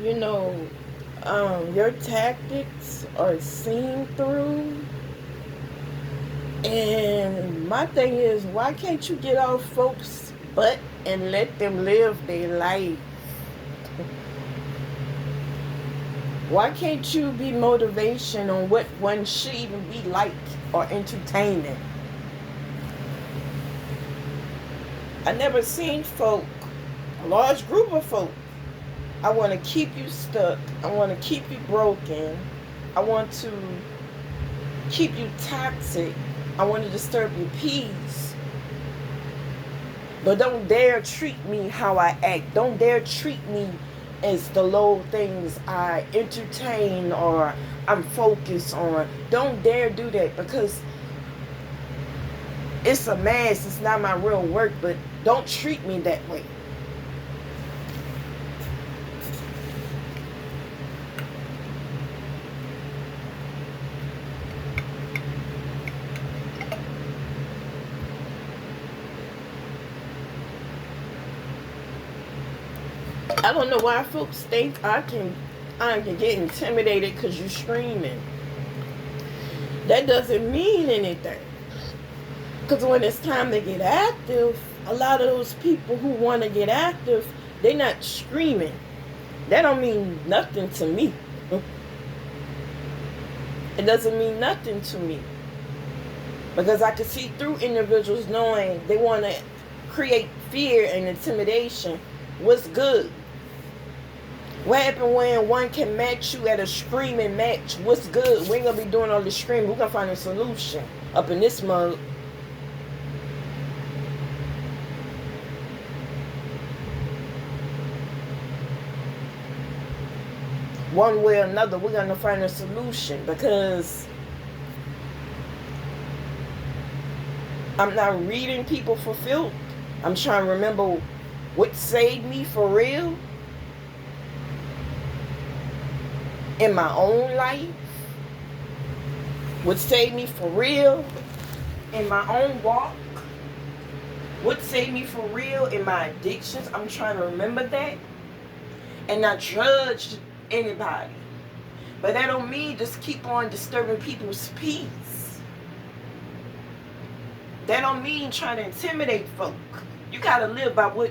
you know, your tactics are seen through. And my thing is, why can't you get off folks' butt and let them live their life? Why can't you be motivation on what one should even be like or entertaining? I never seen folk, a large group of folk. I want to keep you stuck. I want to keep you broken. I want to keep you toxic. I want to disturb your peace. But don't dare treat me how I act. Don't dare treat me as the low things I entertain or I'm focused on. Don't dare do that, because it's a mask. It's not my real work, but don't treat me that way. I don't know why folks think I can get intimidated because you're screaming. That doesn't mean anything. Because when it's time to get active, a lot of those people who want to get active, they're not screaming. That don't mean nothing to me. It doesn't mean nothing to me. Because I can see through individuals knowing they want to create fear and intimidation. What's good? What happened when one can match you at a screaming match? What's good? We ain't gonna be doing all this screaming. We're gonna find a solution up in this mug. One way or another, we're gonna find a solution, because I'm not reading people for filth. I'm trying to remember what saved me for real in my own life. What saved me for real in my own walk. What saved me for real in my addictions. I'm trying to remember that and not judge anybody. But that don't mean just keep on disturbing people's peace. That don't mean trying to intimidate folk. You gotta live by what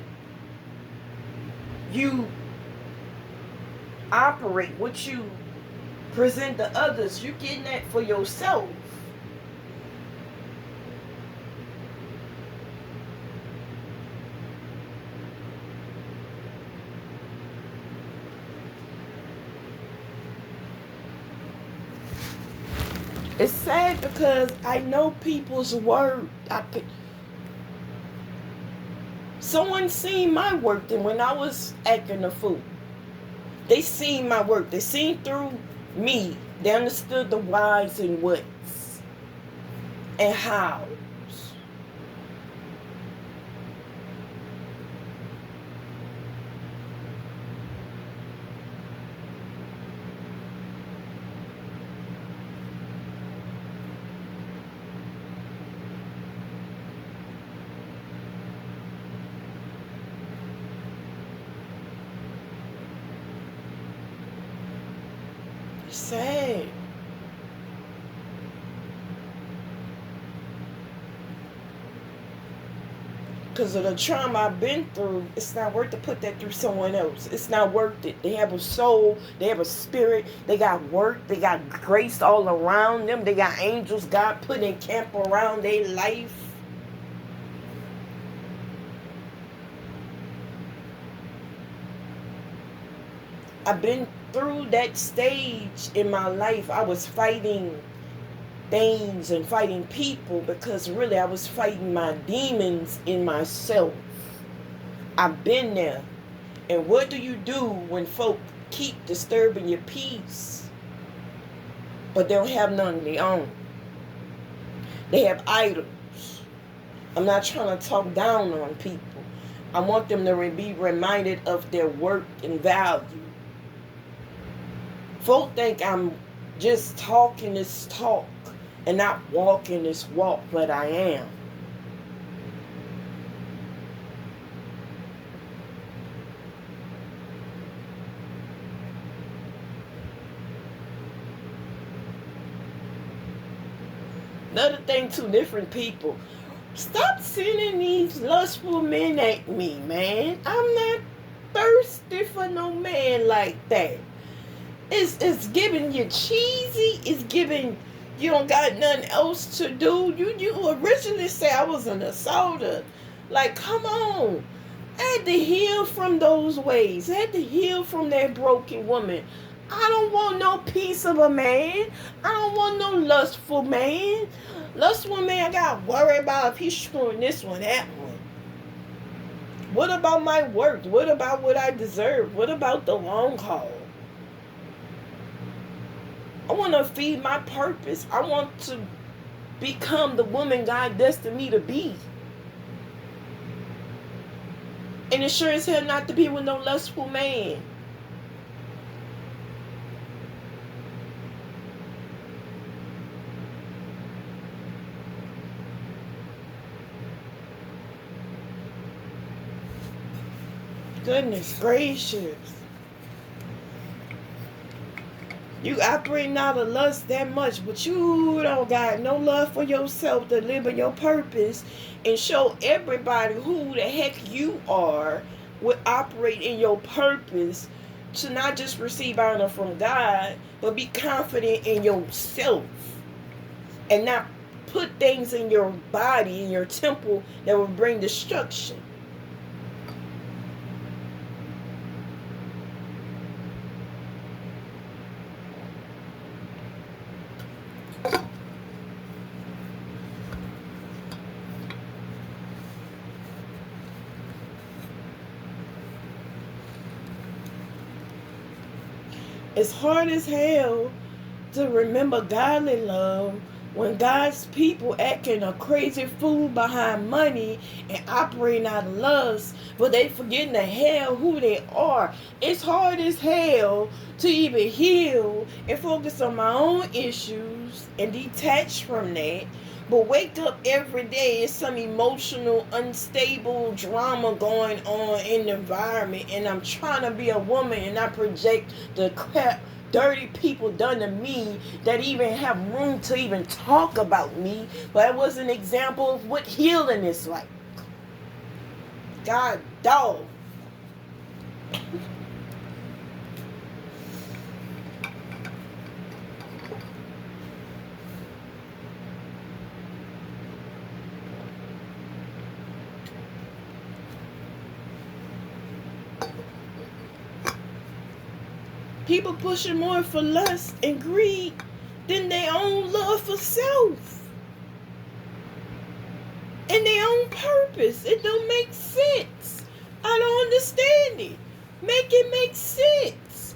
you operate, what you present to others. You're getting that for yourself. It's sad because I know people's word. Someone seen my work, and when I was acting a fool, they seen my work. They seen through me. They understood the whys and whats and hows. It's sad. Because of the trauma I've been through, it's not worth to put that through someone else. It's not worth it. They have a soul, they have a spirit, they got work, they got grace all around them, they got angels God put in camp around their life. I've been through that stage in my life. I was fighting things and fighting people, because really I was fighting my demons in myself. I've been there. And what do you do when folk keep disturbing your peace, but they don't have none of their own? They have idols. I'm not trying to talk down on people. I want them to be reminded of their worth and value. Folk think I'm just talking this talk and not walking this walk, but I am. Another thing too, different people. Stop sending these lustful men at me, man. I'm not thirsty for no man like that. It's giving you cheesy. It's giving you don't got nothing else to do. You originally said I was an assaulter. Like, come on. I had to heal from those ways. I had to heal from that broken woman. I don't want no piece of a man. I don't want no lustful man. Lustful man, I got to worry about if he's screwing this one, that one. What about my work? What about what I deserve? What about the long haul? I want to feed my purpose. I want to become the woman God destined me to be. And it sure as hell not to be with no lustful man. Goodness gracious. You operating out of lust that much, but you don't got no love for yourself to live in your purpose and show everybody who the heck you are would operate in your purpose to not just receive honor from God, but be confident in yourself and not put things in your body, in your temple that will bring destruction. It's hard as hell to remember godly love when God's people acting a crazy fool behind money and operating out of lust, but they forgetting the hell who they are. It's hard as hell to even heal and focus on my own issues and detach from that. But wake up every day, it's some emotional, unstable drama going on in the environment, and I'm trying to be a woman and I project the crap dirty people done to me that even have room to even talk about me. But that was an example of what healing is like. God dog. People pushing more for lust and greed than their own love for self and their own purpose. It don't make sense. I don't understand it. Make it make sense.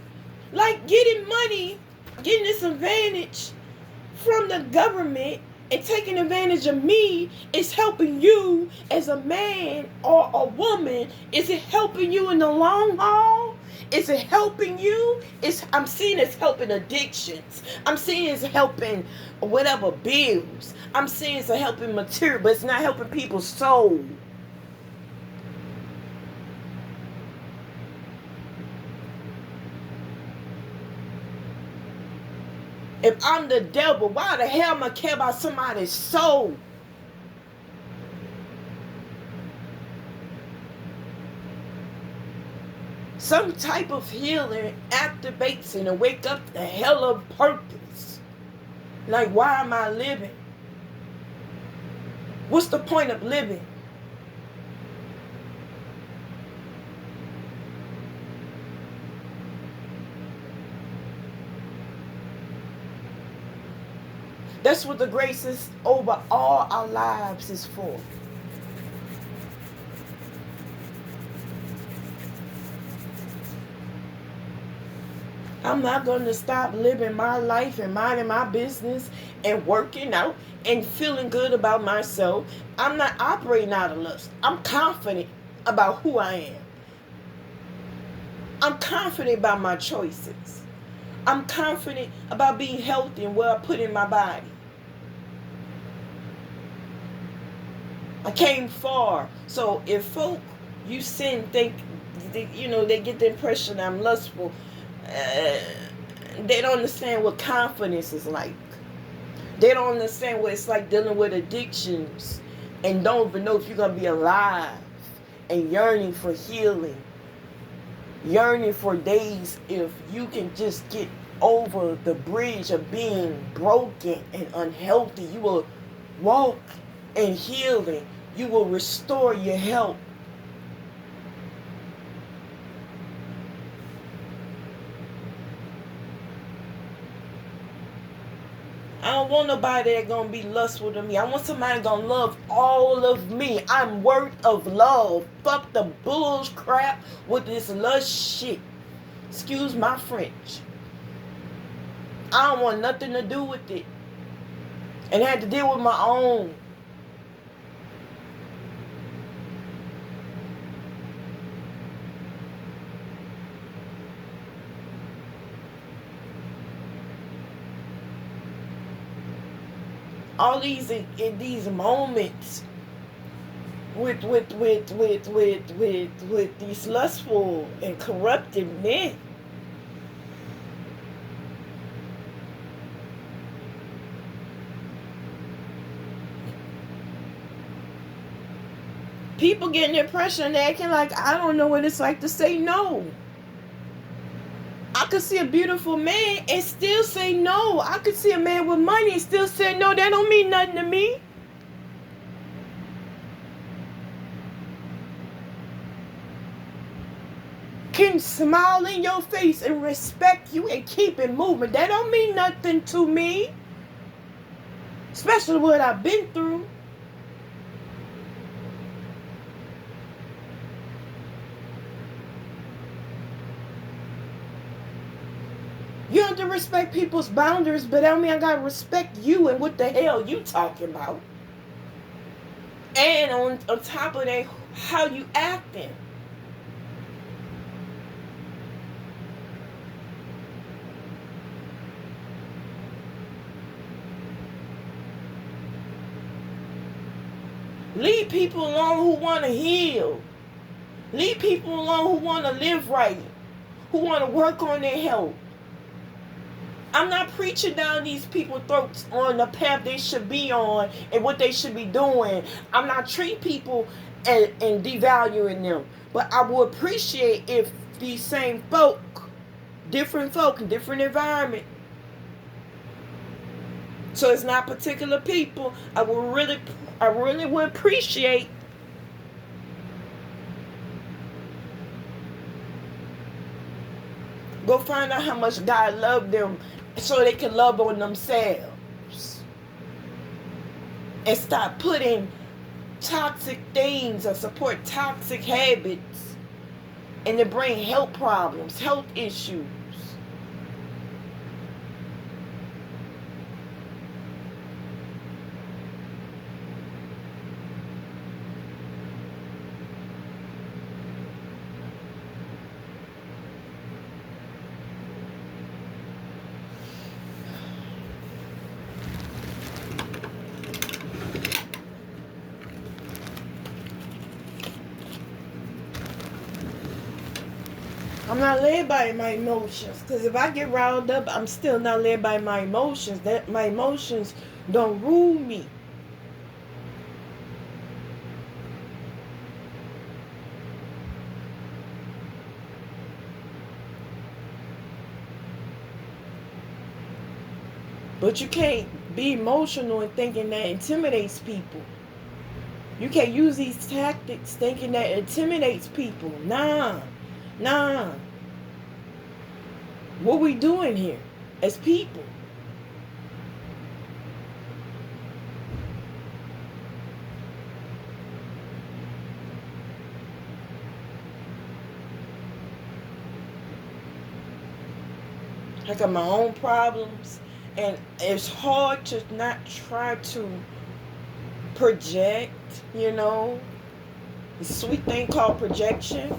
Like getting money, getting this advantage from the government and taking advantage of me is helping you as a man or a woman. Is it helping you in the long haul? Is it helping you? I'm seeing it's helping addictions. I'm seeing it's helping whatever bills. I'm seeing it's helping material, but it's not helping people's soul. If I'm the devil, why the hell am I care about somebody's soul? Some type of healing activates and wake up the hell of purpose. Like, why am I living? What's the point of living? That's what the grace is over all our lives is for. I'm not going to stop living my life and minding my business and working out and feeling good about myself. I'm not operating out of lust. I'm confident about who I am. I'm confident about my choices. I'm confident about being healthy and what I put in my body. I came far. So if folk you sin think, they get the impression I'm lustful, they don't understand what confidence is like. They don't understand what it's like dealing with addictions and don't even know if you're going to be alive, and yearning for healing, yearning for days if you can just get over the bridge of being broken and unhealthy. You will walk in healing. You will restore your health. I don't want nobody that's gonna be lustful to me. I want somebody gonna love all of me. I'm worth of love. Fuck the bull's crap with this lust shit. Excuse my French. I don't want nothing to do with it. And I had to deal with my own. All these in these moments with these lustful and corrupted men. People getting depression and acting like I don't know what it's like to say no. I could see a beautiful man and still say no. I could see a man with money and still say no. That don't mean nothing to me. Can smile in your face and respect you and keep it moving. That don't mean nothing to me. Especially what I've been through. You have to respect people's boundaries, but I mean I gotta respect you and what the hell you talking about. And on top of that, how you acting. Leave people alone who want to heal. Leave people alone who want to live right, who want to work on their health. I'm not preaching down these people's throats on the path they should be on and what they should be doing. I'm not treating people and devaluing them. But I would appreciate if these same folk, different environment. So it's not particular people. I really would appreciate go find out how much God loved them so they can love on themselves. And stop putting toxic things or support toxic habits and to bring health problems, health issues. I'm not led by my emotions, because if I get riled up, I'm still not led by my emotions. That my emotions don't rule me. But you can't be emotional and thinking that intimidates people. You can't use these tactics thinking that intimidates people. Nah. What we doing here as people? I got my own problems, and it's hard to not try to project, the sweet thing called projection.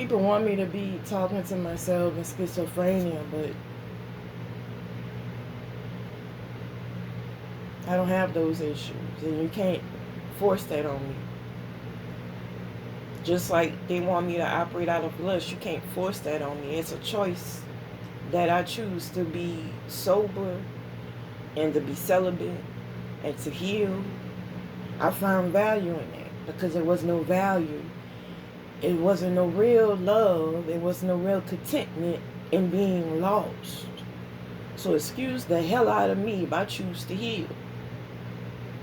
People want me to be talking to myself and schizophrenia, but I don't have those issues, and you can't force that on me. Just like they want me to operate out of lust, you can't force that on me. It's a choice that I choose to be sober and to be celibate and to heal. I found value in that because there was no value. It wasn't no real love. It was no real contentment in being lost. So excuse the hell out of me if I choose to heal.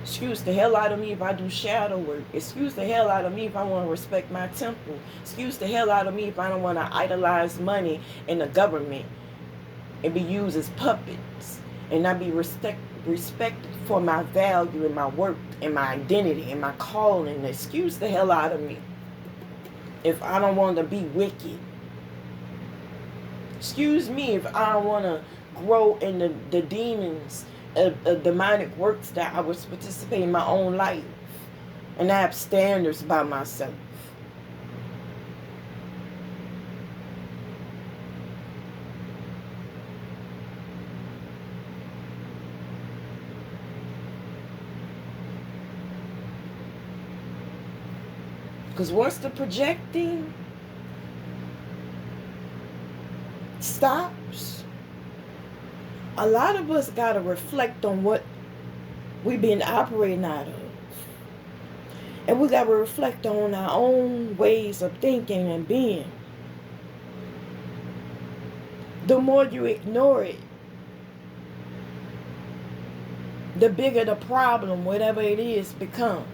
Excuse the hell out of me if I do shadow work. Excuse the hell out of me if I want to respect my temple. Excuse the hell out of me if I don't want to idolize money and the government and be used as puppets and not be respected for my value and my work and my identity and my calling. Excuse the hell out of me if I don't want to be wicked. Excuse me if I don't want to grow in the demons of demonic works that I was participating in my own life. And I have standards by myself. Because once the projecting stops, a lot of us got to reflect on what we've been operating out of. And we got to reflect on our own ways of thinking and being. The more you ignore it, the bigger the problem, whatever it is, becomes.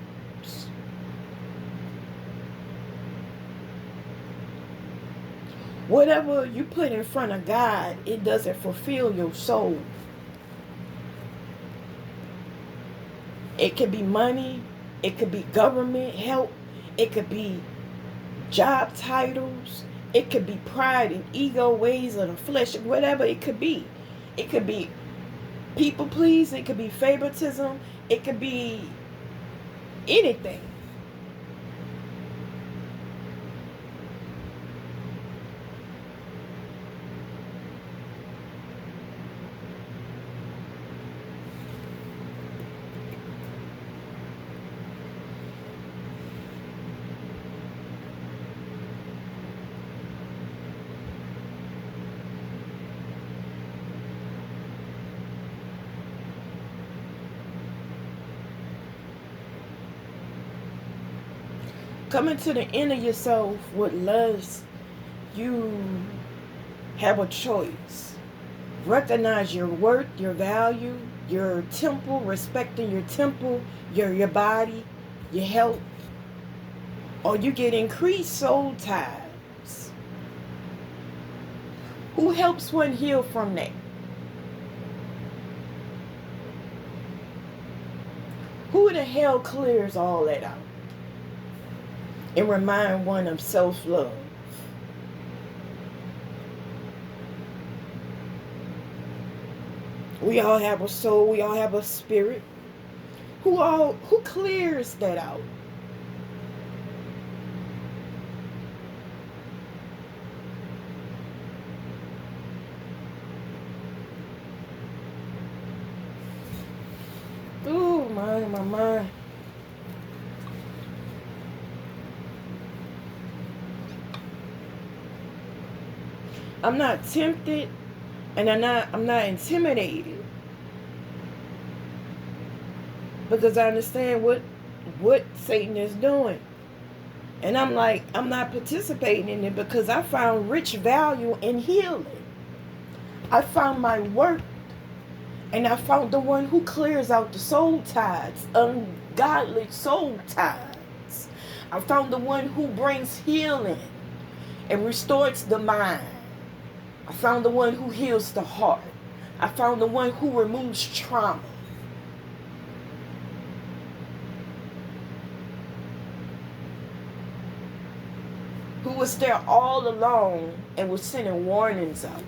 Whatever you put in front of God, it doesn't fulfill your soul. It could be money. It could be government help. It could be job titles. It could be pride and ego, ways of the flesh, whatever it could be. It could be people pleasing. It could be favoritism. It could be anything. Coming to the end of yourself with lust, you have a choice. Recognize your worth, your value, your temple, respecting your temple, your body, your health, or you get increased soul ties. Who helps one heal from that? Who the hell clears all that out? And remind one of self-love. We all have a soul. We all have a spirit. Who clears that out? Ooh, my mind. I'm not tempted, and I'm not intimidated, because I understand what Satan is doing. And I'm not participating in it because I found rich value in healing. I found my work, and I found the one who clears out the soul ties, ungodly soul ties. I found the one who brings healing and restores the mind. I found the one who heals the heart. I found the one who removes trauma. Who was there all along and was sending warnings out.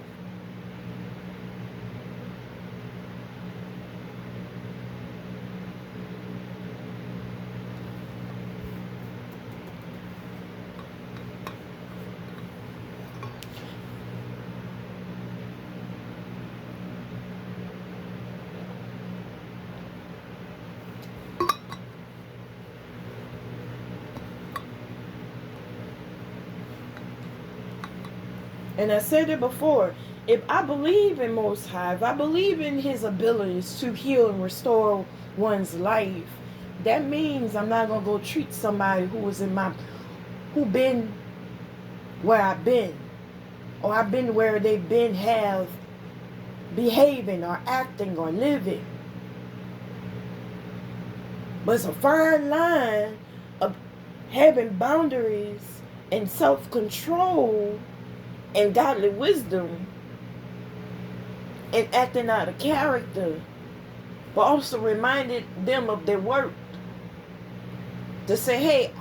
And I said it before. If I believe in Most High, if I believe in His abilities to heal and restore one's life, that means I'm not gonna go treat somebody who been where I've been, or I've been where they've been, have behaving or acting or living. But it's a fine line of having boundaries and self-control and godly wisdom and acting out of character, but also reminded them of their work. To say, hey,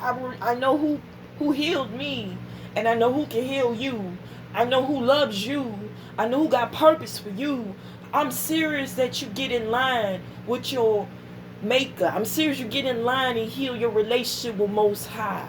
I know who healed me, and I know who can heal you. I know who loves you. I know who got purpose for you. I'm serious that you get in line with your maker. I'm serious you get in line and heal your relationship with Most High.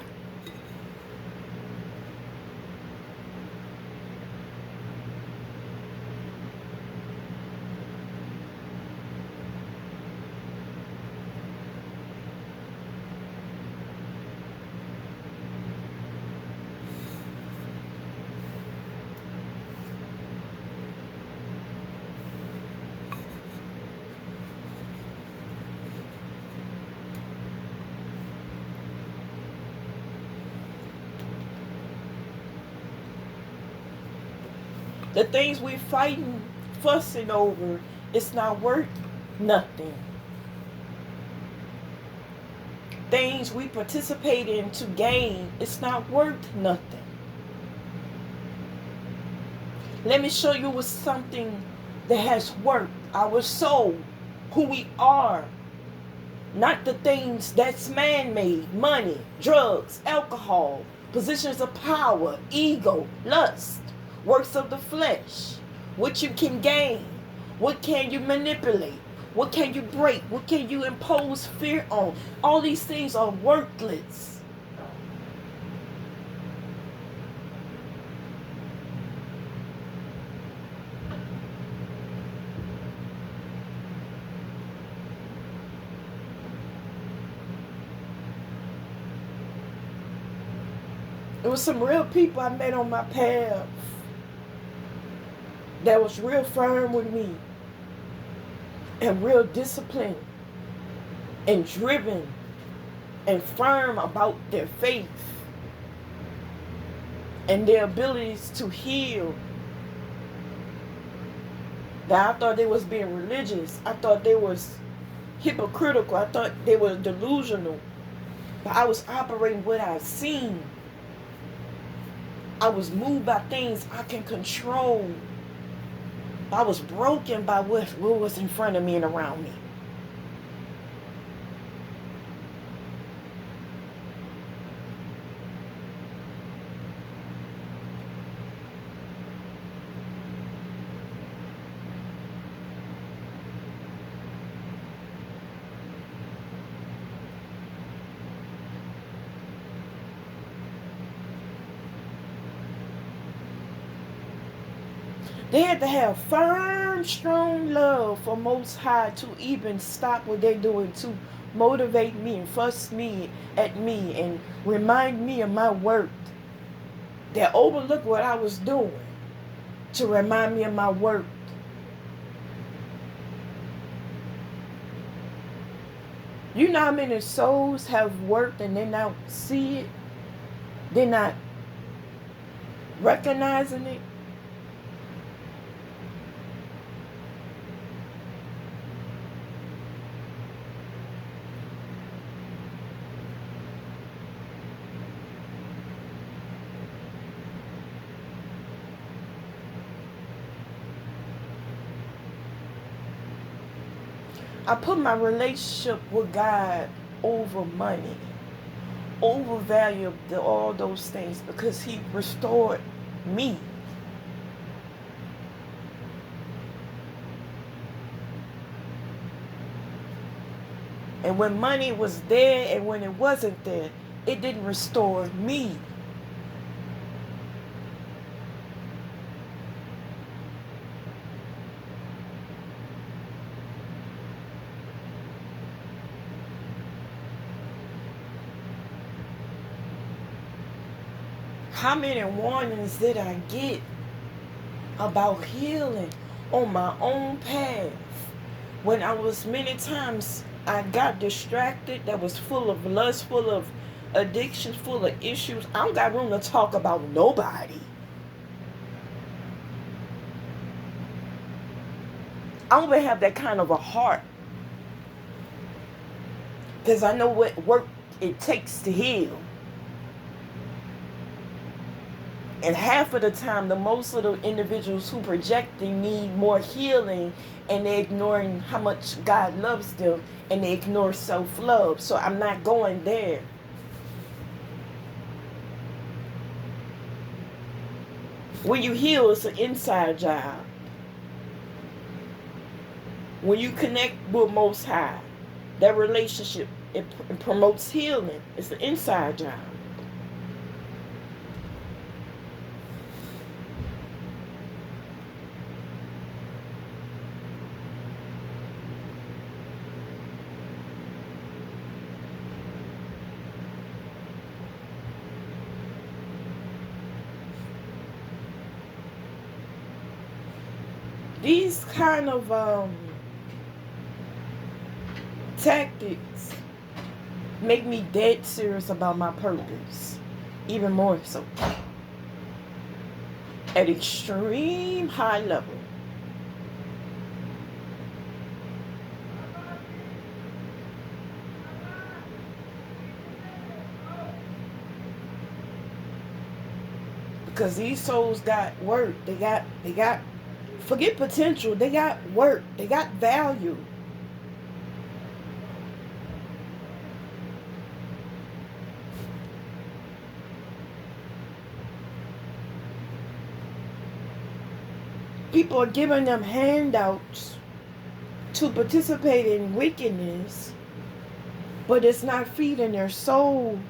The things we fighting, fussing over, it's not worth nothing. Things we participate in to gain, it's not worth nothing. Let me show you with something that has worth. Our soul, who we are. Not the things that's man-made. Money, drugs, alcohol, positions of power, ego, lust, works of the flesh. What you can gain. What can you manipulate? What can you break? What can you impose fear on? All these things are worthless. There was some real people I met on my path that was real firm with me and real disciplined and driven and firm about their faith and their abilities to heal. That I thought they was being religious. I thought they was hypocritical. I thought they were delusional. But I was operating what I've seen. I was moved by things I can control. I was broken by what was in front of me and around me. They had to have firm, strong love for Most High to even stop what they're doing, to motivate me and fuss me at me and remind me of my worth. They overlooked what I was doing to remind me of my worth. You know how many souls have worked and they not see it? They're not recognizing it? I put my relationship with God over money, over value all those things, because He restored me. And when money was there and when it wasn't there, it didn't restore me. How many warnings did I get about healing on my own path. When I was many times I got distracted, that was full of lust, full of addictions, full of issues. I don't got room to talk about nobody. I don't even have that kind of a heart. Because I know what work it takes to heal. And half of the time, the most of the individuals who project they need more healing, and they're ignoring how much God loves them, and they ignore self-love. So I'm not going there. When you heal, it's an inside job. When you connect with Most High, that relationship, it promotes healing. It's an inside job. These kind of tactics make me dead serious about my purpose, even more so, at extreme high level. Because these souls got work, they got forget potential, they got work, they got value. People are giving them handouts to participate in wickedness, but it's not feeding their soul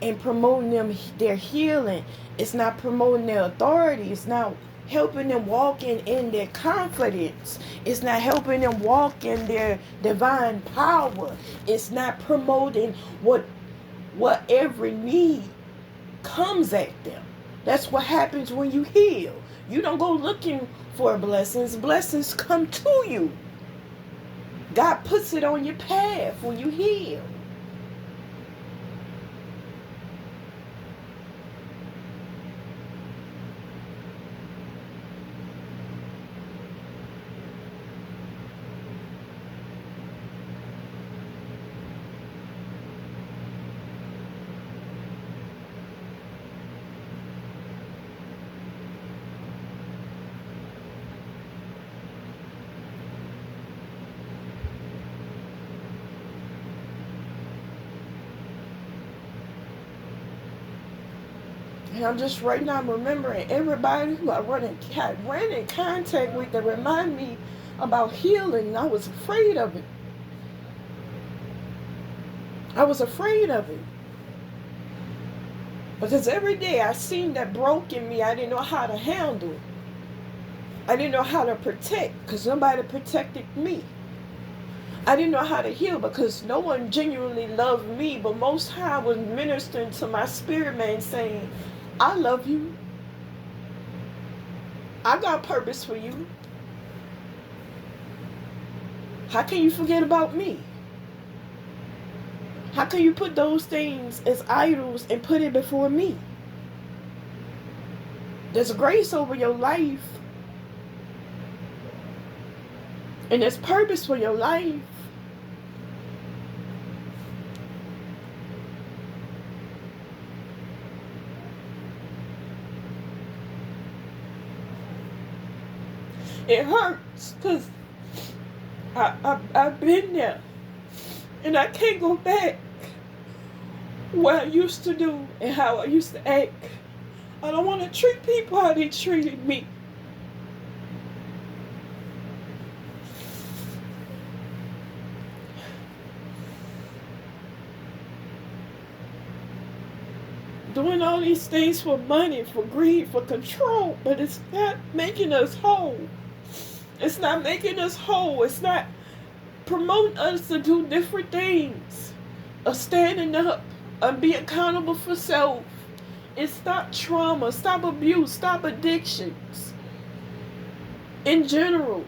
and promoting them their healing. It's not promoting their authority. It's not helping them walk in their confidence. It's not helping them walk in their divine power. It's not promoting what every need comes at them. That's what happens when you heal. You don't go looking for blessings. Blessings come to you. God puts it on your path when you heal. And I'm just right now remembering everybody who I ran in contact with that remind me about healing. And I was afraid of it. I was afraid of it. Because every day I seen that broke in me. I didn't know how to handle it. I didn't know how to protect because nobody protected me. I didn't know how to heal because no one genuinely loved me, but Most High was ministering to my spirit man saying, I love you. I got purpose for you. How can you forget about me? How can you put those things as idols and put it before me? There's grace over your life. And there's purpose for your life. It hurts because I've been there. And I can't go back what I used to do and how I used to act. I don't want to treat people how they treated me. Doing all these things for money, for greed, for control, but it's not making us whole. It's not making us whole. It's not promoting us to do different things. Of standing up and be accountable for self. It's stop trauma, stop abuse, stop addictions. in general.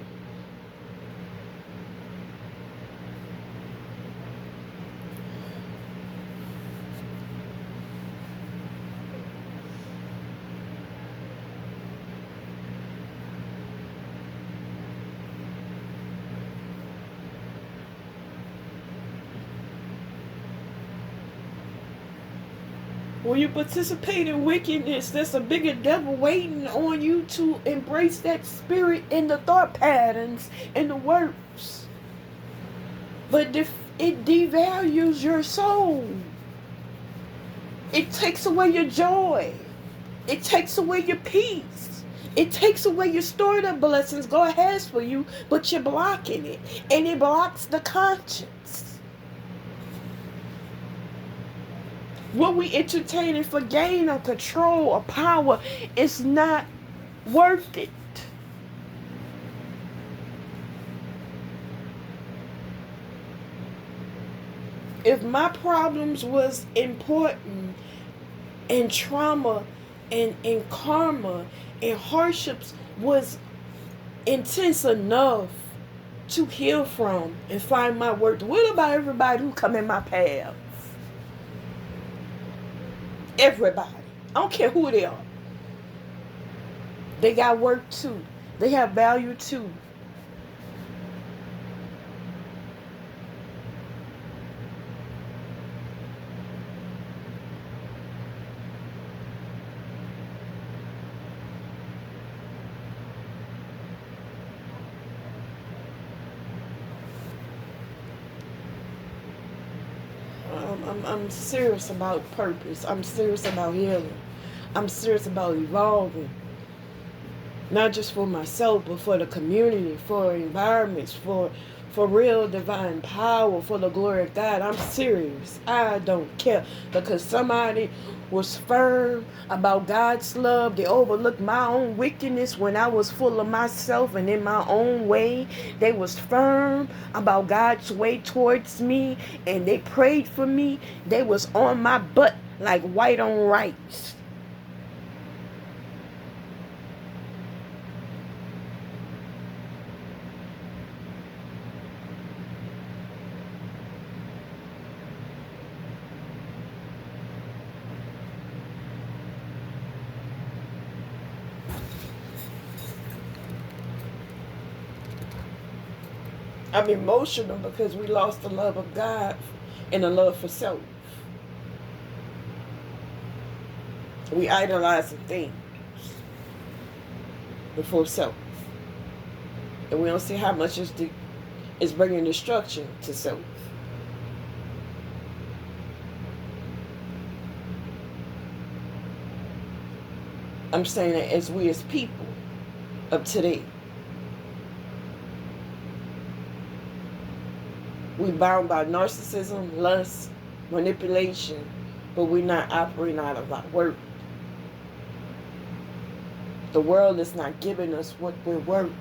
When you participate in wickedness, there's a bigger devil waiting on you to embrace that spirit and the thought patterns and the works. But it devalues your soul. It takes away your joy. It takes away your peace. It takes away your stored up blessings God has for you, but you're blocking it. And it blocks the conscience. What we entertaining for gain or control or power is not worth it. If my problems was important and trauma and karma and hardships was intense enough to heal from and find my worth, what about everybody who come in my path? Everybody. I don't care who they are. They got work too. They have value too. I'm serious about purpose. I'm serious about healing. I'm serious about evolving. Not just for myself, but for the community, for environments, for real divine power, for the glory of God. I'm serious. I don't care. Because somebody was firm about God's love. They overlooked my own wickedness when I was full of myself and in my own way. They was firm about God's way towards me. And they prayed for me. They was on my butt like white on rice. I'm emotional because we lost the love of God and the love for self. We idolize things before self. And we don't see how much is bringing destruction to self. I'm saying that as we as people of today, we bound by narcissism, lust, manipulation, but we're not operating out of our worth. The world is not giving us what we're worth.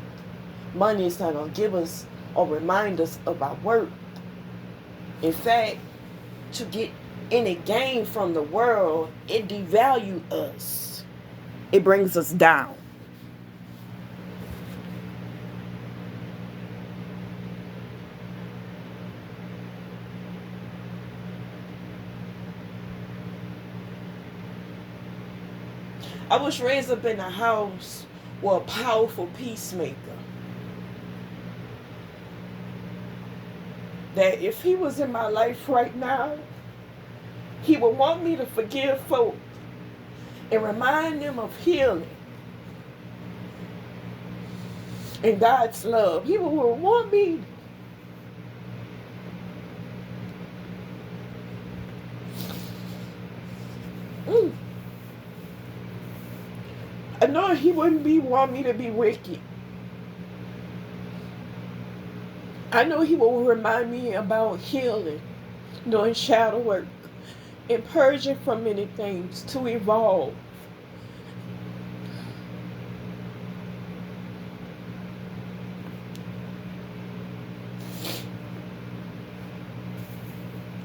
Money is not going to give us or remind us of our worth. In fact, to get any gain from the world, it devalues us. It brings us down. I was raised up in a house with a powerful peacemaker. That if he was in my life right now, he would want me to forgive folk and remind them of healing and God's love. He would want me I know he wouldn't want me to be wicked. I know he will remind me about healing, doing shadow work, and purging from many things to evolve.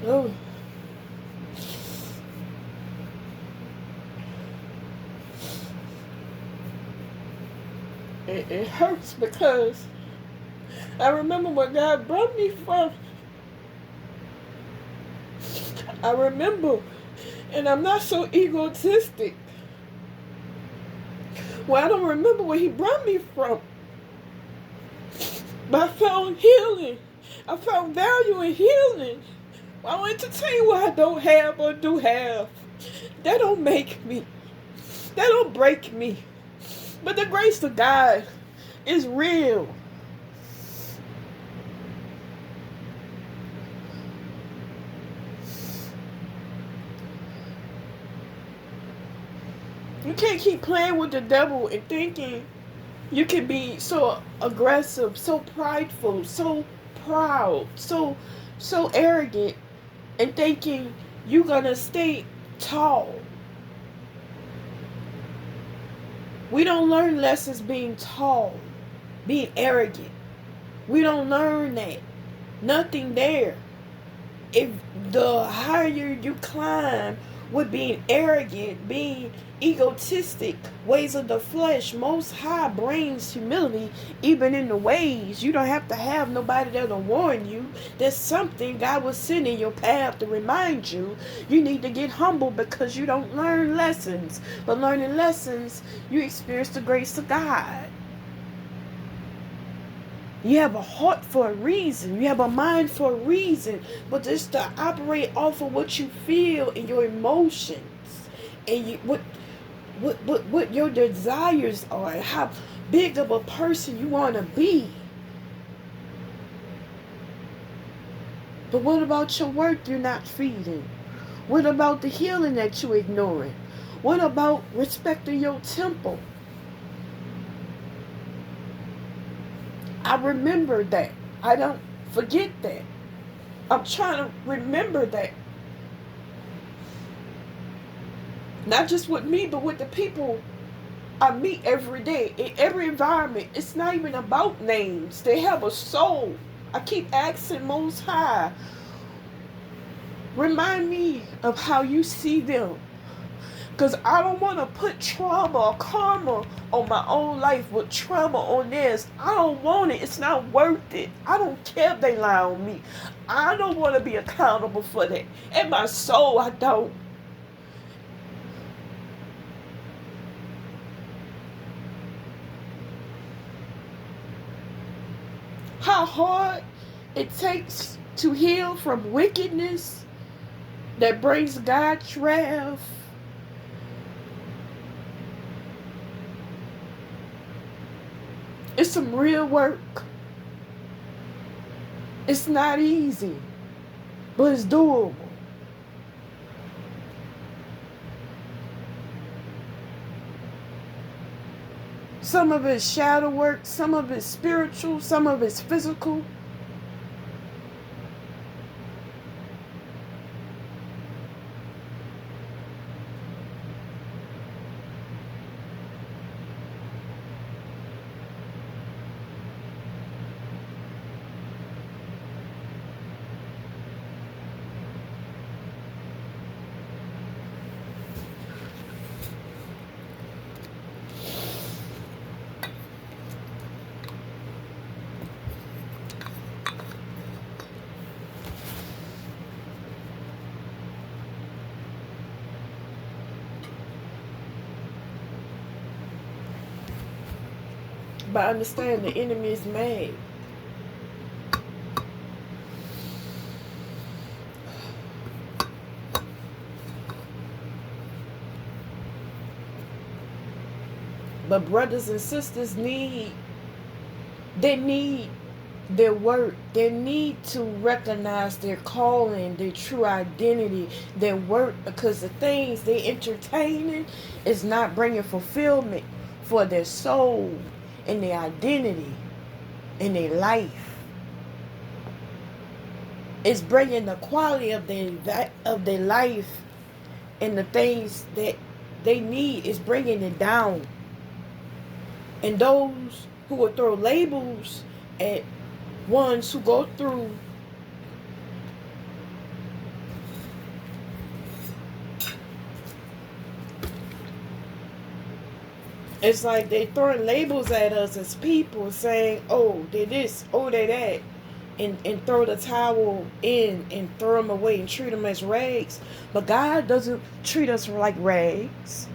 Oh. it hurts because I remember where God brought me from. I remember, and I'm not so egotistic. Well, I don't remember where He brought me from, but I found healing. I found value in healing. I don't entertain what I don't have or do have. That don't make me. That don't break me. But the grace of God is real. You can't keep playing with the devil and thinking you can be so aggressive, so prideful, so proud, so arrogant, and thinking you're gonna stay tall. We don't learn lessons being tall, being arrogant. We don't learn that. Nothing there. If the higher you climb with being arrogant, being egotistic, ways of the flesh, Most High brings humility even in the ways. You don't have to have nobody that'll warn you. There's something God will send in your path to remind you. You need to get humble because you don't learn lessons. But learning lessons, you experience the grace of God. You have a heart for a reason. You have a mind for a reason. But just to operate off of what you feel and your emotions and what your desires are and how big of a person you want to be. But what about your work you're not feeding? What about the healing that you're ignoring? What about respecting your temple? I remember that. I don't forget that. I'm trying to remember that. Not just with me, but with the people I meet every day. In every environment, it's not even about names. They have a soul. I keep asking Most High, remind me of how you see them. Because I don't want to put trauma or karma on my own life with trauma on theirs. I don't want it. It's not worth it. I don't care if they lie on me. I don't want to be accountable for that. In my soul, I don't. How hard it takes to heal from wickedness that brings God's wrath. It's some real work. It's not easy, but it's doable. Some of it's shadow work, some of it's spiritual, some of it's physical. But I understand the enemy is mad. But brothers and sisters need their work. They need to recognize their calling, their true identity, their work, because the things they entertaining is not bringing fulfillment for their soul and their identity and their life. It's bringing the quality of their life and the things that they need is bringing it down. And those who will throw labels at ones who go through It's like they throwing labels at us as people, saying, oh, they this, oh, they that. And throw the towel in and throw them away and treat them as rags. But God doesn't treat us like rags.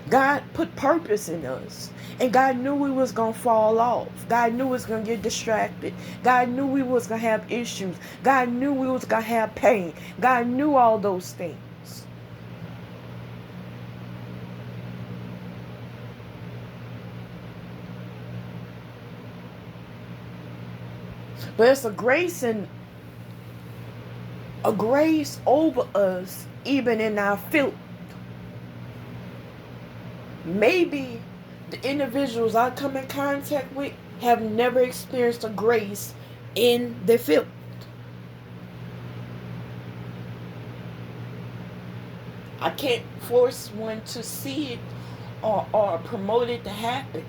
God put purpose in us. And God knew we was going to fall off. God knew we was going to get distracted. God knew we was going to have issues. God knew we was going to have pain. God knew all those things. But it's a grace over us even in our filth. Maybe the individuals I come in contact with have never experienced a grace in their filth. I can't force one to see it or promote it to happen.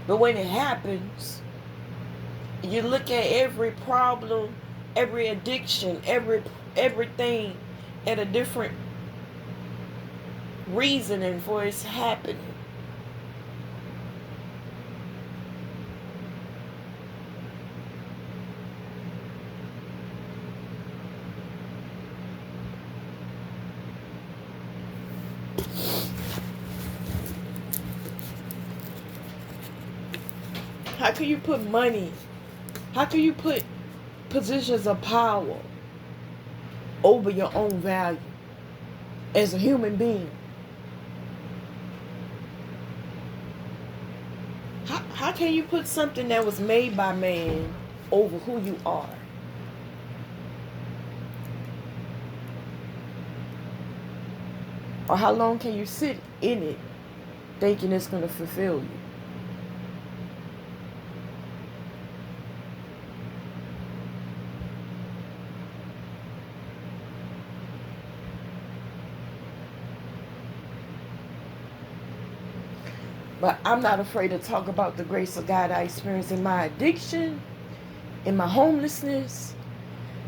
But when it happens, you look at every problem, every addiction, everything at a different reasoning for it's happening. How can you put money? How can you put positions of power over your own value as a human being? How can you put something that was made by man over who you are? Or how long can you sit in it thinking it's going to fulfill you? But I'm not afraid to talk about the grace of God I experienced in my addiction, in my homelessness,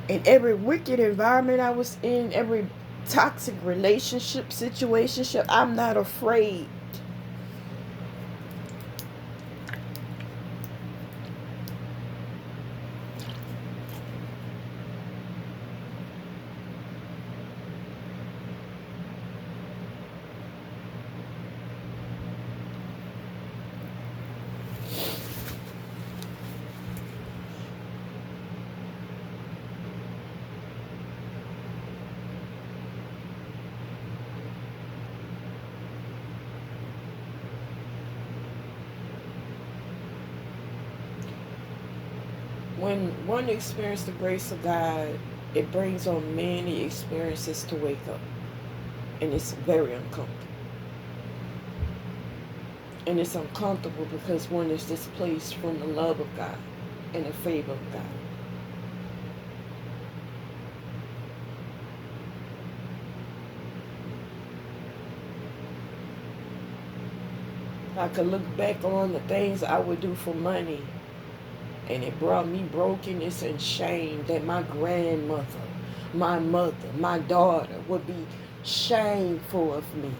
in every wicked environment I was in, every toxic relationship, situationship. I'm not afraid. When one experiences the grace of God, it brings on many experiences to wake up. And it's very uncomfortable. And it's uncomfortable because one is displaced from the love of God and the favor of God. I could look back on the things I would do for money, and it brought me brokenness and shame that my grandmother, my mother, my daughter would be shameful of me.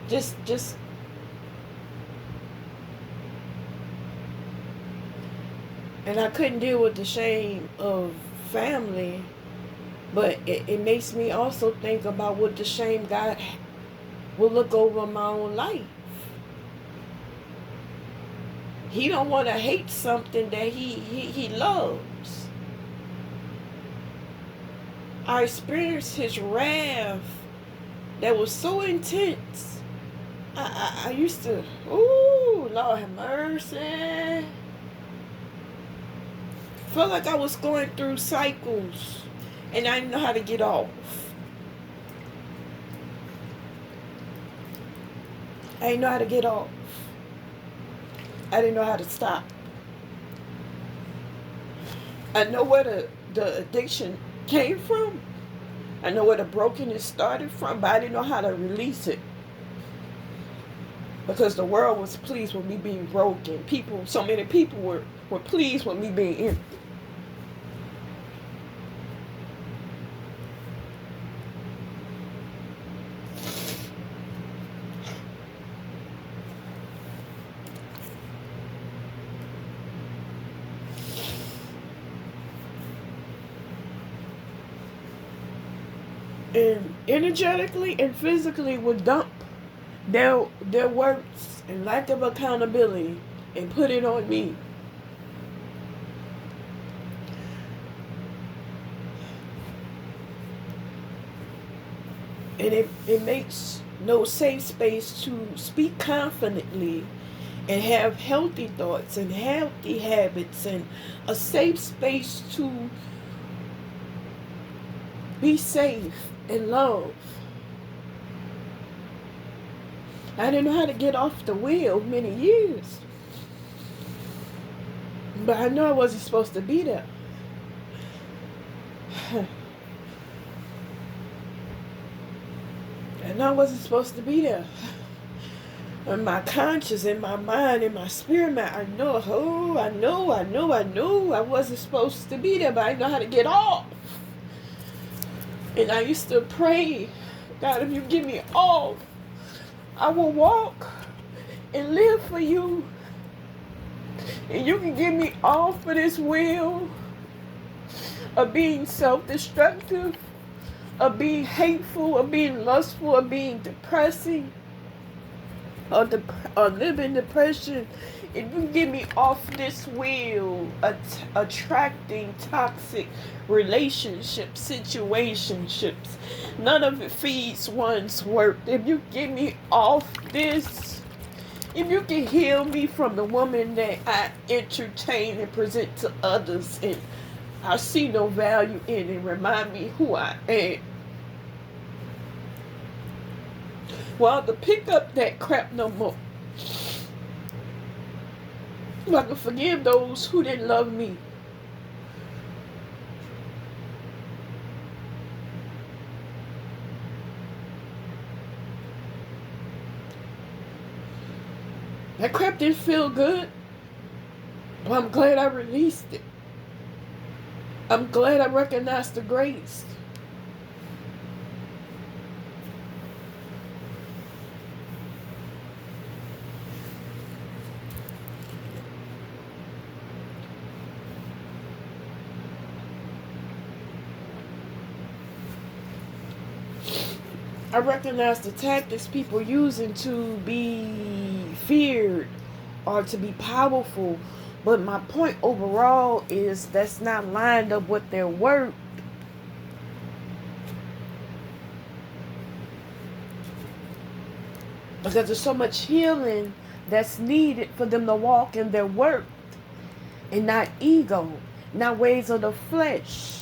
Just and I couldn't deal with the shame of family, but it makes me also think about what the shame God will look over my own life. He don't want to hate something that he loves. I experienced his wrath that was so intense. I used to, ooh, Lord have mercy. Felt like I was going through cycles and I didn't know how to get off. I didn't know how to get off. I didn't know how to stop. I know where the addiction came from. I know where the brokenness started from, but I didn't know how to release it. Because the world was pleased with me being broken. So many people were were pleased with me being empty. And energetically and physically would dump their works and lack of accountability and put it on me. And it makes no safe space to speak confidently and have healthy thoughts and healthy habits and a safe space to be safe and love. I didn't know how to get off the wheel many years. But I know I wasn't supposed to be there. I know I wasn't supposed to be there. In my conscience, in my mind, in my spirit, man, I know I wasn't supposed to be there, but I know how to get off. And I used to pray, God, if you get me off, I will walk and live for you. And you can get me off of this wheel of being self-destructive, of being hateful, of being lustful, of being depressing, or living depression. If you can get me off this wheel, attracting toxic relationships, situationships, none of it feeds one's work. If you get me off this, if you can heal me from the woman that I entertain and present to others and I see no value in it, remind me who I am. Well, to pick up that crap no more. If I can forgive those who didn't love me. That crap didn't feel good, but I'm glad I released it. I'm glad I recognized the grace. I recognize the tactics people using to be feared or to be powerful. But my point overall is that's not lined up with their work. Because there's so much healing that's needed for them to walk in their work and not ego, not ways of the flesh.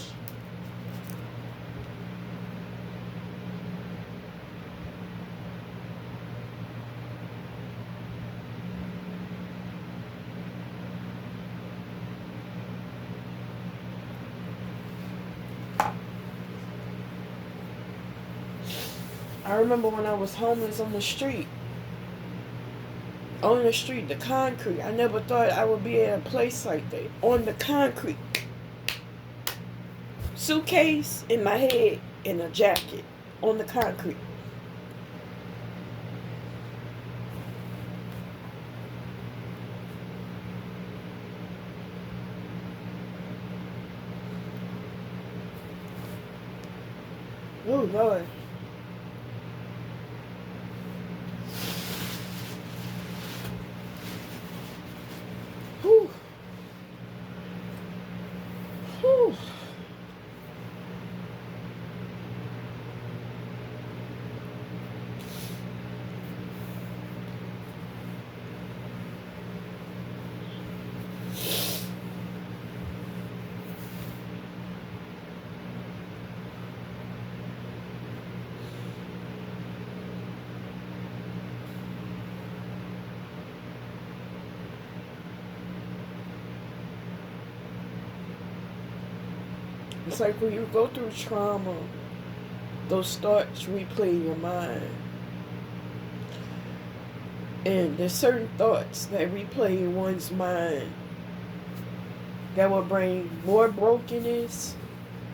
I remember when I was homeless on the street. On the street, the concrete. I never thought I would be at a place like that. On the concrete. Suitcase in my head and a jacket. On the concrete. Oh, Lord. Whew. Whew. It's like when you go through trauma, those thoughts replay in your mind. And there's certain thoughts that replay in one's mind that will bring more brokenness,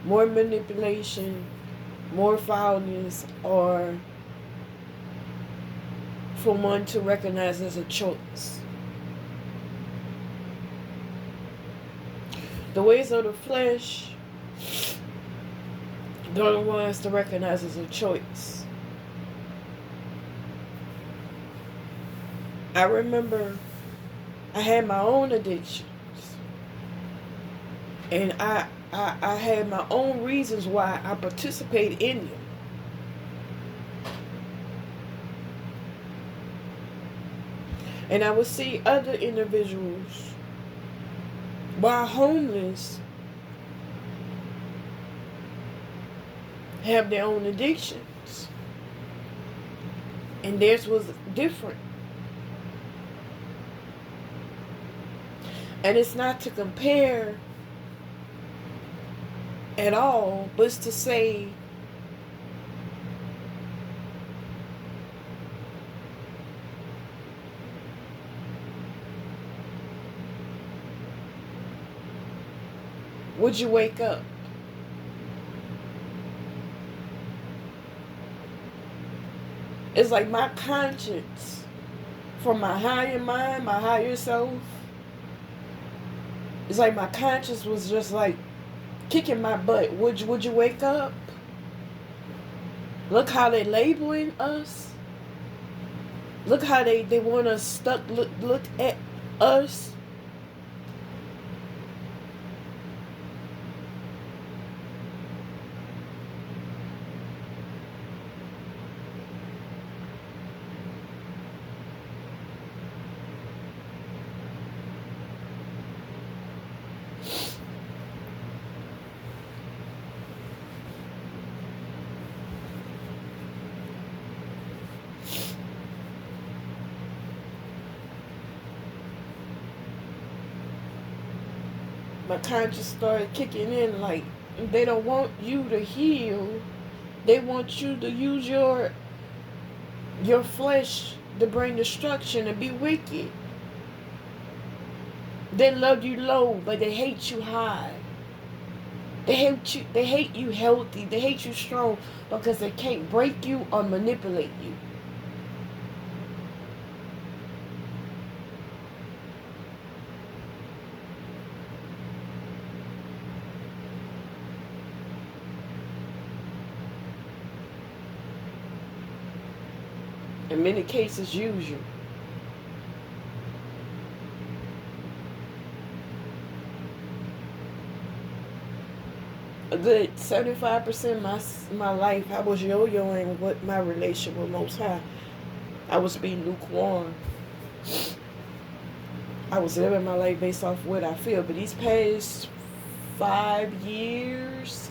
more manipulation, more foulness, or for one to recognize as a choice. The ways of the flesh don't want us to recognize as a choice. I remember I had my own addictions, and I had my own reasons why I participated in them. And I would see other individuals, while homeless, have their own addictions. And theirs was different. And it's not to compare at all, but it's to say would you wake up? It's like my conscience from my higher mind, my higher self. It's like my conscience was just like kicking my butt. Would you wake up? Look how they labeling us. Look how they want us stuck. Look at us. My conscience started kicking in, like they don't want you to heal. They want you to use your flesh to bring destruction and be wicked. They love you low, but they hate you high. They hate you healthy. They hate you strong because they can't break you or manipulate you. In many cases, use you. A good 75% of my life, I was yo-yoing with my relationship with Most High. I was being lukewarm. I was living my life based off what I feel. But these past 5 years,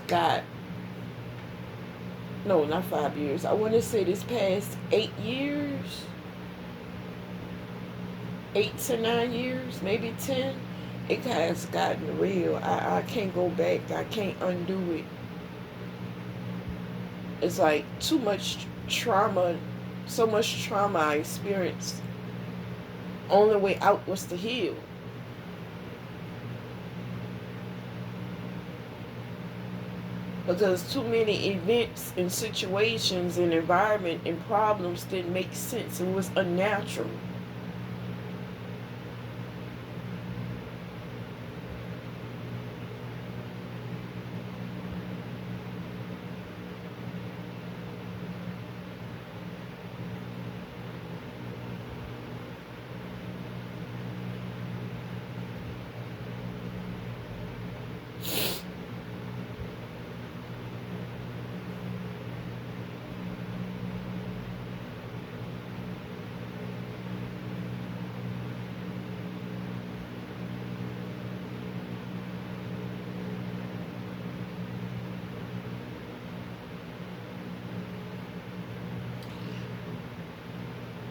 no, not 5 years. I want to say this past 8 years, 8 to 9 years, maybe 10. It has gotten real. I can't go back. I can't undo it. It's like too much trauma, so much trauma I experienced. Only way out was to heal. Because too many events and situations and environment and problems didn't make sense. It was unnatural.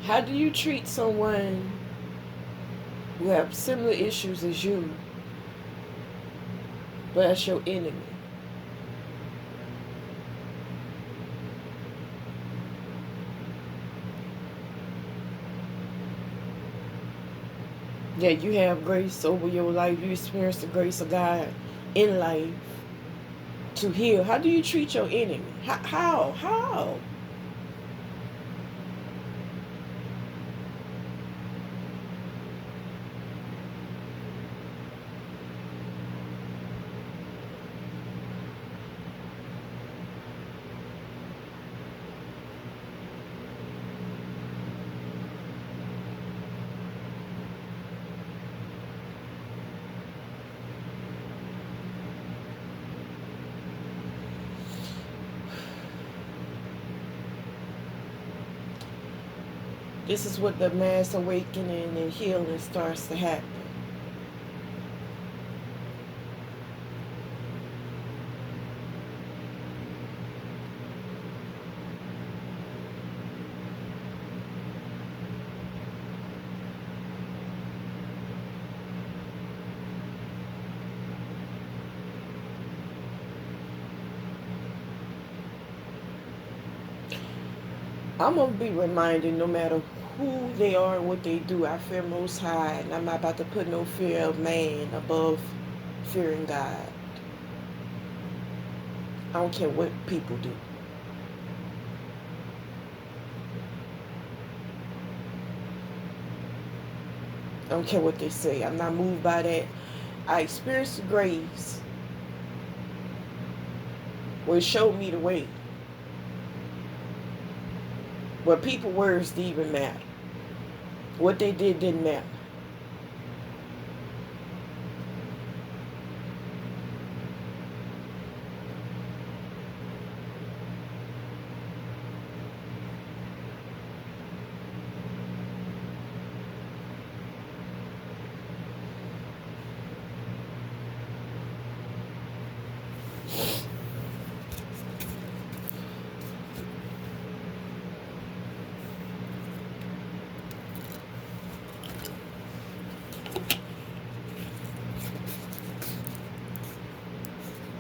How do you treat someone who have similar issues as you, but that's your enemy? Yeah, you have grace over your life. You experience the grace of God in life to heal. How do you treat your enemy? How? This is what the mass awakening and healing starts to happen. I'm going to be reminded no matter who they are and what they do, I fear Most High, and I'm not about to put no fear of man above fearing God. I don't care what people do. I don't care what they say. I'm not moved by that. I experienced the grace where it showed me the way. Where people words didn't even matter. What they didn't matter.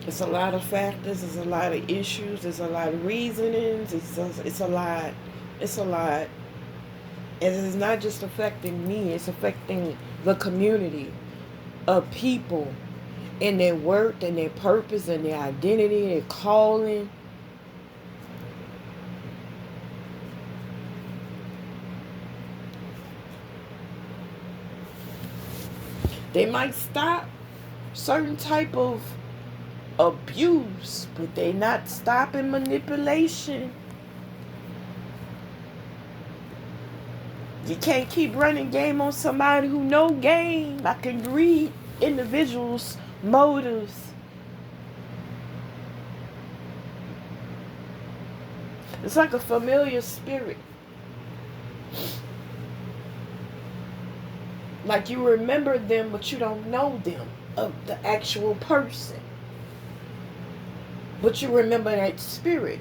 It's a lot of factors. There's a lot of issues. There's a lot of reasonings. It's a lot. It's a lot. And it's not just affecting me. It's affecting the community of people and their work and their purpose and their identity, their calling. They might stop certain type of abuse, but they not stopping manipulation. You can't keep running game on somebody who know game. I can read individuals' motives. It's like a familiar spirit. Like you remember them, but you don't know them, of the actual person. But you remember that spirit.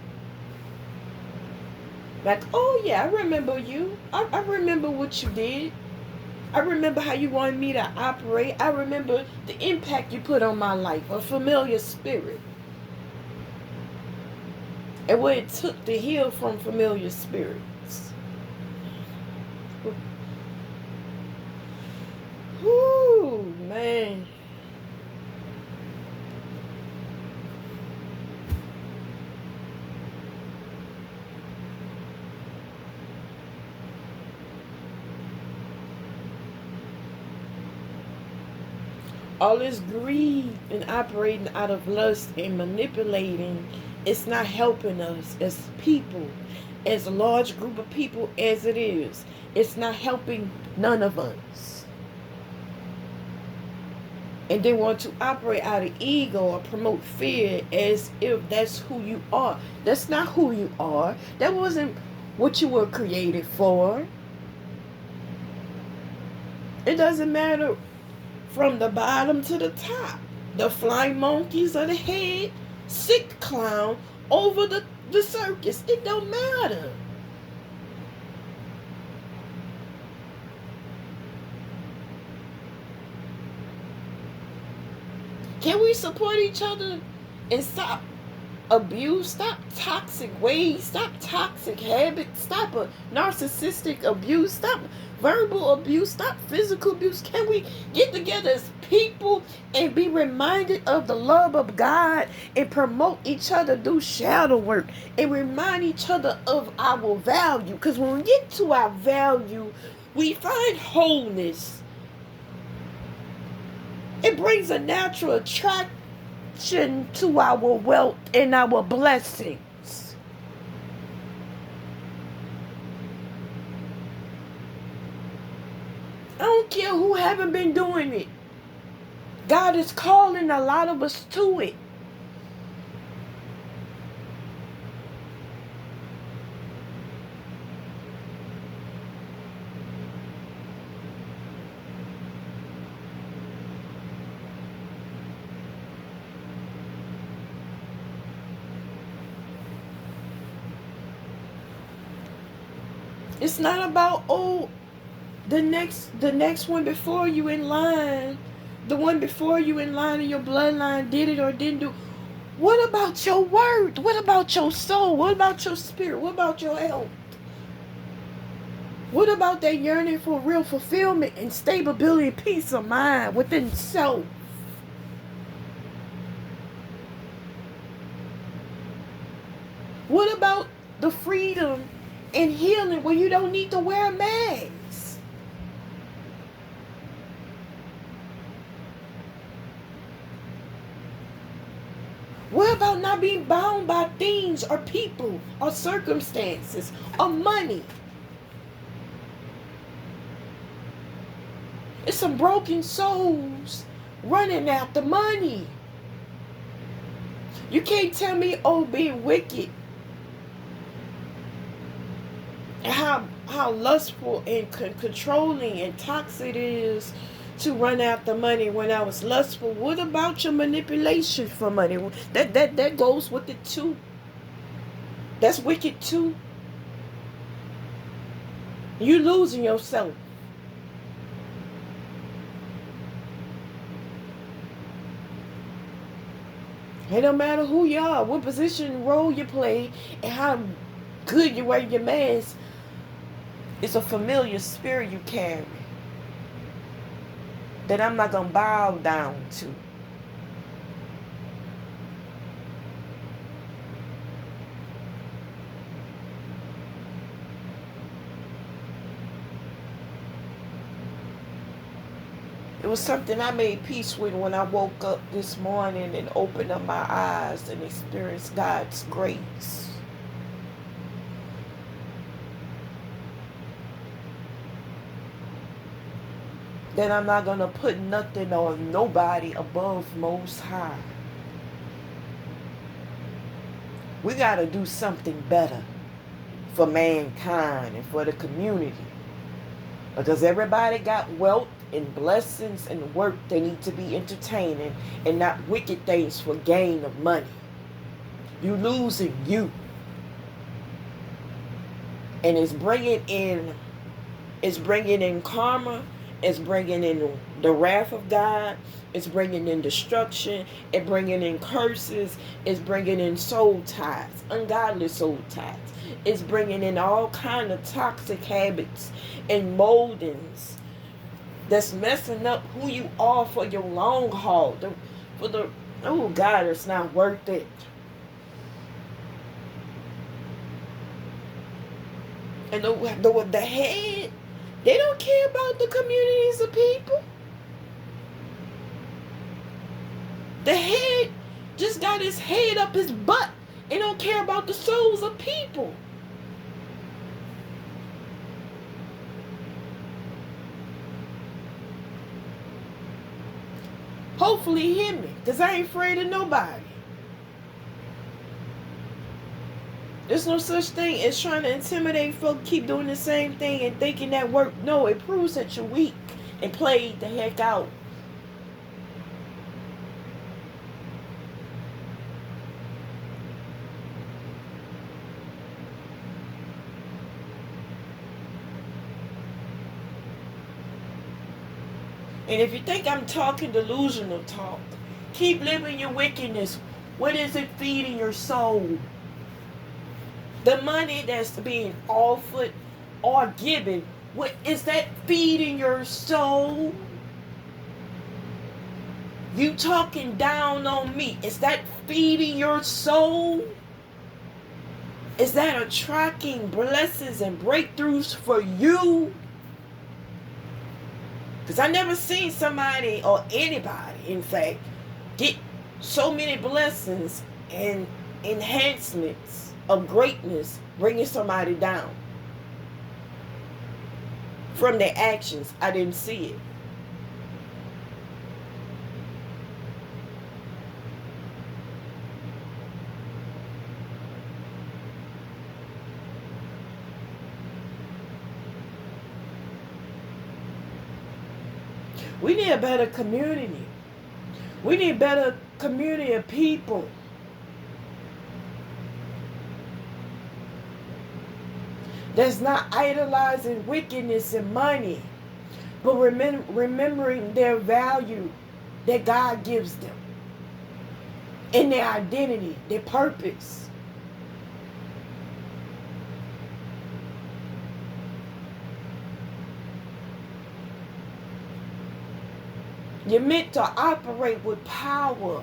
Like, oh yeah, I remember you. I remember what you did. I remember how you wanted me to operate. I remember the impact you put on my life. A familiar spirit. And what it took to heal from familiar spirits. Whoo, man. All this greed and operating out of lust and manipulating, it's not helping us as people, as a large group of people as it is. It's not helping none of us. And they want to operate out of ego or promote fear as if that's who you are. That's not who you are. That wasn't what you were created for. It doesn't matter from the bottom to the top. The flying monkeys or the head, sick clown over the circus. It don't matter. Can we support each other and stop abuse, stop toxic ways, stop toxic habits, stop a narcissistic abuse, stop verbal abuse, stop physical abuse. Can we get together as people and be reminded of the love of God and promote each other, do shadow work, and remind each other of our value? Because when we get to our value, we find wholeness. It brings a natural attraction to our wealth and our blessings. I don't care who haven't been doing it. God is calling a lot of us to it. It's not about, oh, the next one before you in line, the one before you in line in your bloodline did it or didn't do. What about your word? What about your soul? What about your spirit? What about your health? What about that yearning for real fulfillment and stability and peace of mind within self? What about the freedom and healing where you don't need to wear a mask? What about not being bound by things or people or circumstances or money? It's some broken souls running after money. You can't tell me, oh, being wicked and how lustful and controlling and toxic it is to run after money when I was lustful. What about your manipulation for money? That goes with it too. That's wicked too. You losing yourself. It don't matter who you are, what position, role you play, and how good you wear your mask. It's a familiar spirit you carry that I'm not going to bow down to. It was something I made peace with when I woke up this morning and opened up my eyes and experienced God's grace. That I'm not going to put nothing or nobody above Most High. We got to do something better for mankind and for the community. Because everybody got wealth and blessings and work they need to be entertaining and not wicked things for gain of money. You losing you. And it's bringing in karma. It's bringing in the wrath of God. It's bringing in destruction. It's bringing in curses. It's bringing in soul ties, ungodly soul ties. It's bringing in all kind of toxic habits and moldings that's messing up who you are for your long haul. Oh God, it's not worth it. And the head, they don't care about the communities of people. The head just got his head up his butt and don't care about the souls of people. Hopefully he hear me, because I ain't afraid of nobody. There's no such thing as trying to intimidate folk, keep doing the same thing and thinking that work. No, it proves that you're weak and play the heck out. And if you think I'm talking delusional talk, keep living your wickedness. What is it feeding your soul? The money that's being offered or given, what is that feeding your soul? You talking down on me, is that feeding your soul? Is that attracting blessings and breakthroughs for you? Because I never seen somebody, or anybody in fact, get so many blessings and enhancements of greatness bringing somebody down from their actions. I didn't see it. We need a better community. We need a better community of people. That's not idolizing wickedness and money, but remembering their value that God gives them, and their identity, their purpose. You're meant to operate with power.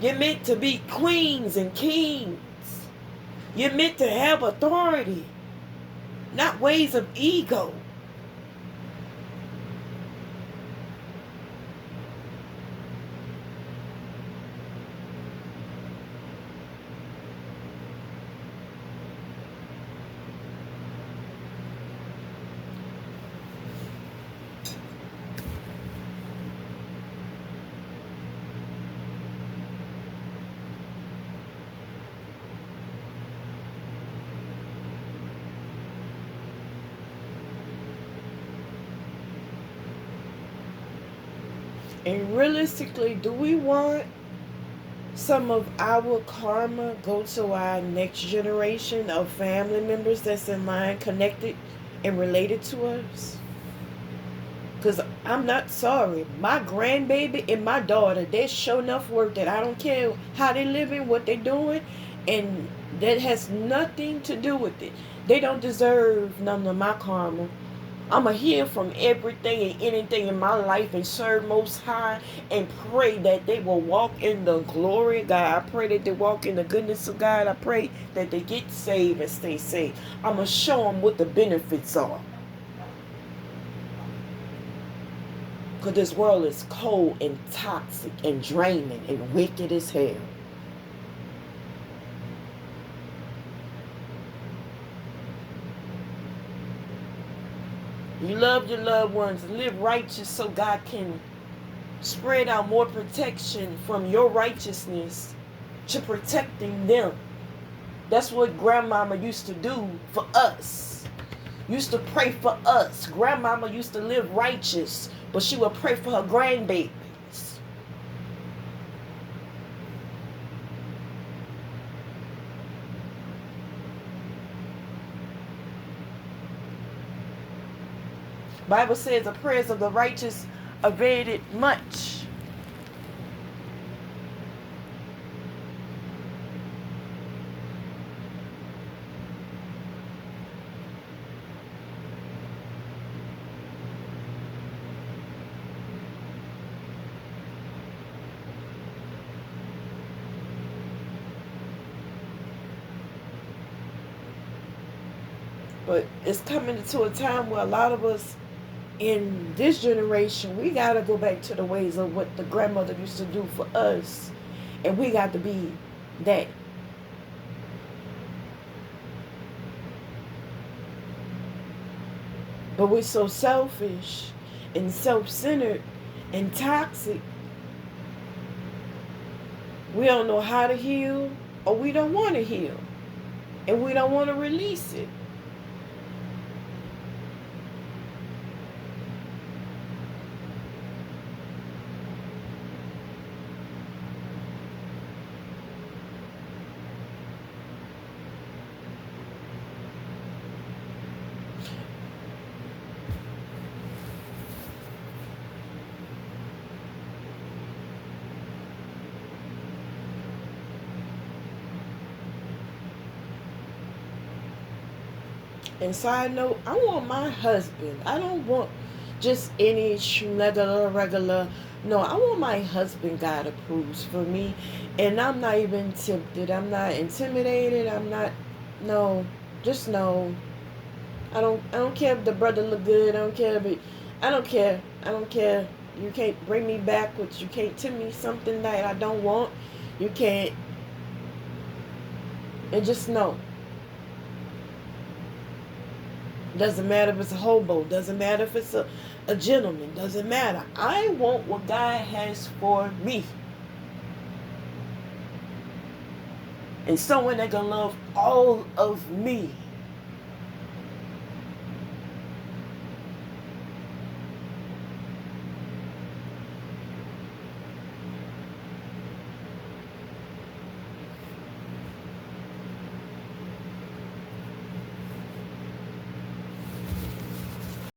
You're meant to be queens and kings. You're meant to have authority, not ways of ego. And realistically, do we want some of our karma go to our next generation of family members that's in line, connected and related to us? Because I'm not sorry. My grandbaby and my daughter, they show enough work that I don't care how they living, what they doing, and that has nothing to do with it. They don't deserve none of my karma. I'ma heal from everything and anything in my life and serve Most High and pray that they will walk in the glory of God. I pray that they walk in the goodness of God. I pray that they get saved and stay saved. I'ma show them what the benefits are. Because this world is cold and toxic and draining and wicked as hell. You love your loved ones. Live righteous so God can spread out more protection from your righteousness to protecting them. That's what grandmama used to do for us. Used to pray for us. Grandmama used to live righteous, but she would pray for her grandbabies. Bible says the prayers of the righteous availeth much. But it's coming to a time where a lot of us in this generation, we got to go back to the ways of what the grandmother used to do for us. And we got to be that. But we're so selfish and self-centered and toxic. We don't know how to heal, or we don't want to heal. And we don't want to release it. And side note, I want my husband. I don't want just any regular. No, I want my husband God approves for me. And I'm not even tempted. I'm not intimidated. I'm not, no, just no. I don't care if the brother look good. I don't care if it, I don't care. I don't care. You can't bring me backwards. You can't tell me something that I don't want. You can't. And just know. Doesn't matter if it's a hobo. Doesn't matter if it's a gentleman. Doesn't matter. I want what God has for me. And someone that can love all of me.